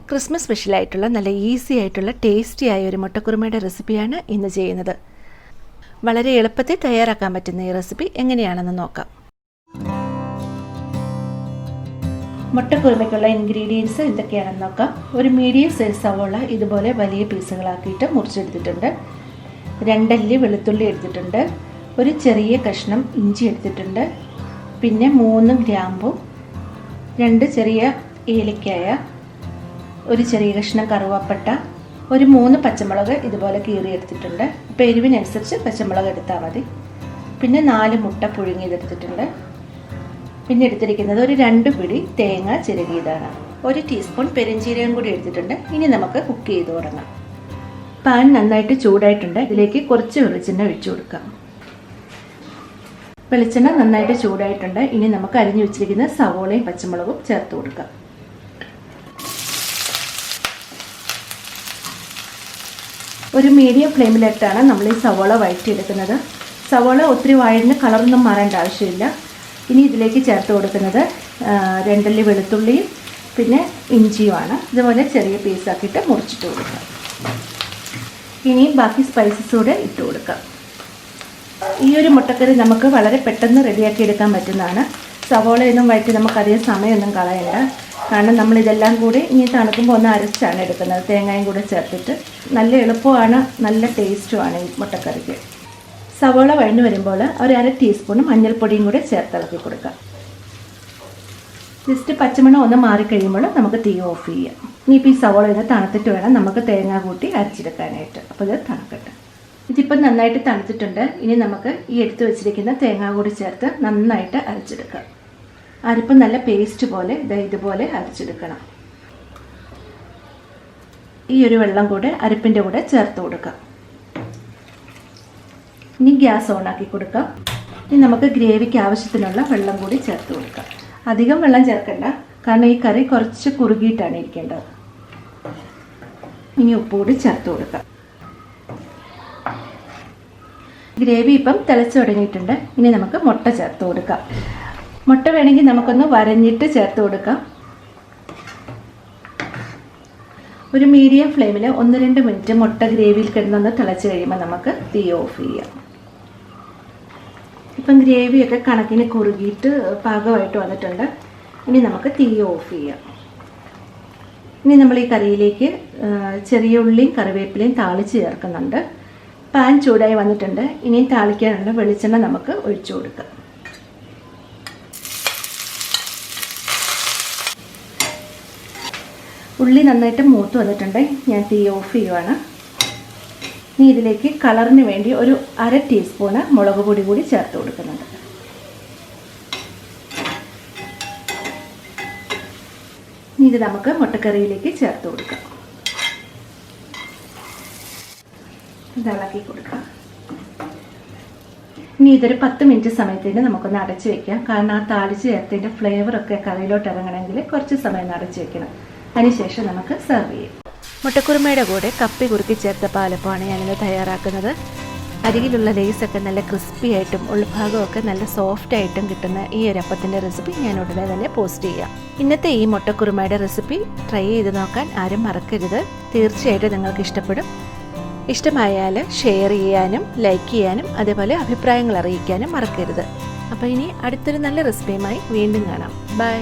Christmas സ്പെഷ്യലായിട്ടുള്ള നല്ല easy ആയിട്ടുള്ള ടേസ്റ്റിയായ ഒരു മുട്ടക്കുറുമയുടെ റെസിപ്പിയാണ് ഇന്ന് ചെയ്യുന്നത്. വളരെ എളുപ്പത്തിൽ തയ്യാറാക്കാൻ പറ്റുന്ന ഈ റെസിപ്പി എങ്ങനെയാണെന്ന് നോക്കാം. മുട്ടക്കുറുമയ്ക്കുള്ള ഇൻഗ്രീഡിയൻസ് എന്തൊക്കെയാണെന്ന് നോക്കാം. ഒരു മീഡിയം സൈസ് സവോള ഇതുപോലെ വലിയ പീസുകളാക്കിയിട്ട് മുറിച്ചെടുത്തിട്ടുണ്ട്. 2 അല്ലി വെളുത്തുള്ളി എടുത്തിട്ടുണ്ട്. ഒരു ചെറിയ കഷ്ണം ഇഞ്ചി എടുത്തിട്ടുണ്ട്. പിന്നെ 3 ഗ്രാമ്പും 2 ചെറിയ ഏലക്കായ, ഒരു ചെറിയ കഷ്ണം കറുവാപ്പട്ട, ഒരു 3 പച്ചമുളക് ഇതുപോലെ കീറി എടുത്തിട്ടുണ്ട്. അപ്പോൾ എരിവിനനുസരിച്ച് പച്ചമുളക് എടുത്താൽ മതി. പിന്നെ 4 മുട്ട പുഴുങ്ങിയതെടുത്തിട്ടുണ്ട്. പിന്നെ എടുത്തിരിക്കുന്നത് ഒരു 2 പിടി തേങ്ങ ചിരകിയതാണ്. 1 ടീസ്പൂൺ പെരുംജീരകം കൂടി എടുത്തിട്ടുണ്ട്. ഇനി നമുക്ക് കുക്ക് ചെയ്ത് തുടങ്ങാം. പാൻ നന്നായിട്ട് ചൂടായിട്ടുണ്ട്. ഇതിലേക്ക് കുറച്ച് വെളിച്ചെണ്ണ ഒഴിച്ചു കൊടുക്കാം. വെളിച്ചെണ്ണ നന്നായിട്ട് ചൂടായിട്ടുണ്ട്. ഇനി നമുക്ക് അരിഞ്ഞു വെച്ചിരിക്കുന്ന സവോളയും പച്ചമുളകും ചേർത്ത് കൊടുക്കാം. ഒരു മീഡിയം ഫ്ലെയിമിലിട്ടാണ് നമ്മൾ ഈ സവോള വഴറ്റിയെടുക്കുന്നത്. സവോള ഒത്തിരി വഴന്ന് കളറൊന്നും മാറേണ്ട ആവശ്യമില്ല. ഇനി ഇതിലേക്ക് ചേർത്ത് കൊടുക്കുന്നത് 2 അല്ലി വെളുത്തുള്ളിയും പിന്നെ ഇഞ്ചിയുമാണ്. ഇതുപോലെ ചെറിയ പീസാക്കിയിട്ട് മുറിച്ചിട്ട് കൊടുക്കാം. ഇനി ബാക്കി സ്പൈസസ് കൂടെ ഇട്ട് കൊടുക്കാം. ഈ ഒരു മുട്ടക്കറി നമുക്ക് വളരെ പെട്ടെന്ന് റെഡിയാക്കി എടുക്കാൻ പറ്റുന്നതാണ്. സവോളയൊന്നും വഴറ്റി നമുക്കധികം സമയമൊന്നും കളയണ്ട. കാരണം നമ്മളിതെല്ലാം കൂടി ഇനി തണുക്കുമ്പോൾ ഒന്ന് അരച്ചാണ് എടുക്കുന്നത്, തേങ്ങയും കൂടെ ചേർത്തിട്ട്. നല്ല എളുപ്പമാണ്, നല്ല ടേസ്റ്റുമാണ് ഈ മുട്ടക്കറിക്ക്. സവോള വഴഞ്ഞു വരുമ്പോൾ ഒരു 1/2 ടീസ്പൂൺ മഞ്ഞൾപ്പൊടിയും കൂടെ ചേർത്തിളക്കി കൊടുക്കാം. ജസ്റ്റ് പച്ചമണം ഒന്ന് മാറിക്കഴിയുമ്പോൾ നമുക്ക് തീ ഓഫ് ചെയ്യാം. ഇനിയിപ്പോൾ ഈ സവോള ഇത് തണുത്തിട്ട് വേണം നമുക്ക് തേങ്ങ കൂട്ടി അരച്ചെടുക്കാനായിട്ട്. അപ്പോൾ ഇത് തണുക്കട്ടെ. ഇതിപ്പം നന്നായിട്ട് തണുത്തിട്ടുണ്ട്. ഇനി നമുക്ക് ഈ എടുത്തു വെച്ചിരിക്കുന്ന തേങ്ങ കൂടി ചേർത്ത് നന്നായിട്ട് അരച്ചെടുക്കാം. അരിപ്പ് നല്ല പേസ്റ്റ് പോലെ ഇതുപോലെ അരച്ചെടുക്കണം. ഈ ഒരു വെള്ളം കൂടെ അരിപ്പിൻ്റെ കൂടെ ചേർത്ത് കൊടുക്കാം. ഇനി ഗ്യാസ് ഓണാക്കി കൊടുക്കാം. ഇനി നമുക്ക് ഗ്രേവിക്ക് ആവശ്യത്തിനുള്ള വെള്ളം കൂടി ചേർത്ത് കൊടുക്കാം. അധികം വെള്ളം ചേർക്കണ്ട, കാരണം ഈ കറി കുറച്ച് കുറുകിയിട്ടാണ് ഇരിക്കേണ്ടത്. ഇനി ഉപ്പ് കൂടി ചേർത്ത് കൊടുക്കാം. ഗ്രേവി ഇപ്പം തിളച്ച് തുടങ്ങിയിട്ടുണ്ട്. ഇനി നമുക്ക് മുട്ട ചേർത്ത് കൊടുക്കാം. മുട്ട വേണമെങ്കിൽ നമുക്കൊന്ന് വരഞ്ഞിട്ട് ചേർത്ത് കൊടുക്കാം. ഒരു മീഡിയം ഫ്ലെയിമിൽ 1-2 മിനിറ്റ് മുട്ട ഗ്രേവിയിൽ കിടന്നൊന്ന് തിളച്ച് കഴിയുമ്പോൾ നമുക്ക് തീ ഓഫ് ചെയ്യാം. ഇപ്പം ഗ്രേവിയൊക്കെ കണക്കിന് കുറുകിയിട്ട് പാകമായിട്ട് വന്നിട്ടുണ്ട്. ഇനി നമുക്ക് തീ ഓഫ് ചെയ്യാം. ഇനി നമ്മൾ ഈ കറിയിലേക്ക് ചെറിയ ഉള്ളിയും കറിവേപ്പിലയും താളിച്ച് ചേർക്കുന്നുണ്ട്. പാൻ ചൂടായി വന്നിട്ടുണ്ട്. ഇനിയും താളിക്കാനുള്ള വെളിച്ചെണ്ണ നമുക്ക് ഒഴിച്ചു കൊടുക്കാം. ഉള്ളി നന്നായിട്ട് മൂത്ത് വന്നിട്ടുണ്ട്. ഞാൻ തീ ഓഫ് ചെയ്യുവാണ്. ഇനി ഇതിലേക്ക് കളറിന് വേണ്ടി ഒരു 1/2 ടീസ്പൂണ് മുളക് പൊടി കൂടി ചേർത്ത് കൊടുക്കുന്നുണ്ട്. ഇനി ഇത് നമുക്ക് മുട്ടക്കറിയിലേക്ക് ചേർത്ത് കൊടുക്കാം. ഇളക്കി കൊടുക്കാം. ഇനി ഇതൊരു 10 മിനിറ്റ് സമയത്തിന് നമുക്കൊന്ന് അടച്ചു വെക്കാം. കാരണം ആ താളിച്ച് ചേർത്തതിൻ്റെ ഫ്ലേവറൊക്കെ കറിയിലോട്ട് ഇറങ്ങണമെങ്കിൽ കുറച്ച് സമയം അടച്ചു വെക്കണം. അതിനുശേഷം നമുക്ക് സെർവ് ചെയ്യാം. മുട്ടക്കുറുമയുടെ കൂടെ കപ്പി കുറുക്കി ചേർത്ത പാലപ്പമാണ് ഞാനിന്ന് തയ്യാറാക്കുന്നത്. അരികിലുള്ള ലേസൊക്കെ നല്ല ക്രിസ്പി ആയിട്ടും ഉൾഭാഗമൊക്കെ നല്ല സോഫ്റ്റ് ആയിട്ടും കിട്ടുന്ന ഈ ഒരു അപ്പത്തിൻ്റെ റെസിപ്പി ഞാൻ ഉടനെ തന്നെ പോസ്റ്റ് ചെയ്യാം. ഇന്നത്തെ ഈ മുട്ടക്കുറുമയുടെ റെസിപ്പി ട്രൈ ചെയ്ത് നോക്കാൻ ആരും മറക്കരുത്. തീർച്ചയായിട്ടും നിങ്ങൾക്ക് ഇഷ്ടപ്പെടും. ഇഷ്ടമായാൽ ഷെയർ ചെയ്യാനും ലൈക്ക് ചെയ്യാനും അതേപോലെ അഭിപ്രായങ്ങൾ അറിയിക്കാനും മറക്കരുത്. അപ്പോൾ ഇനി അടുത്തൊരു നല്ല റെസിപ്പിയുമായി വീണ്ടും കാണാം. ബൈ.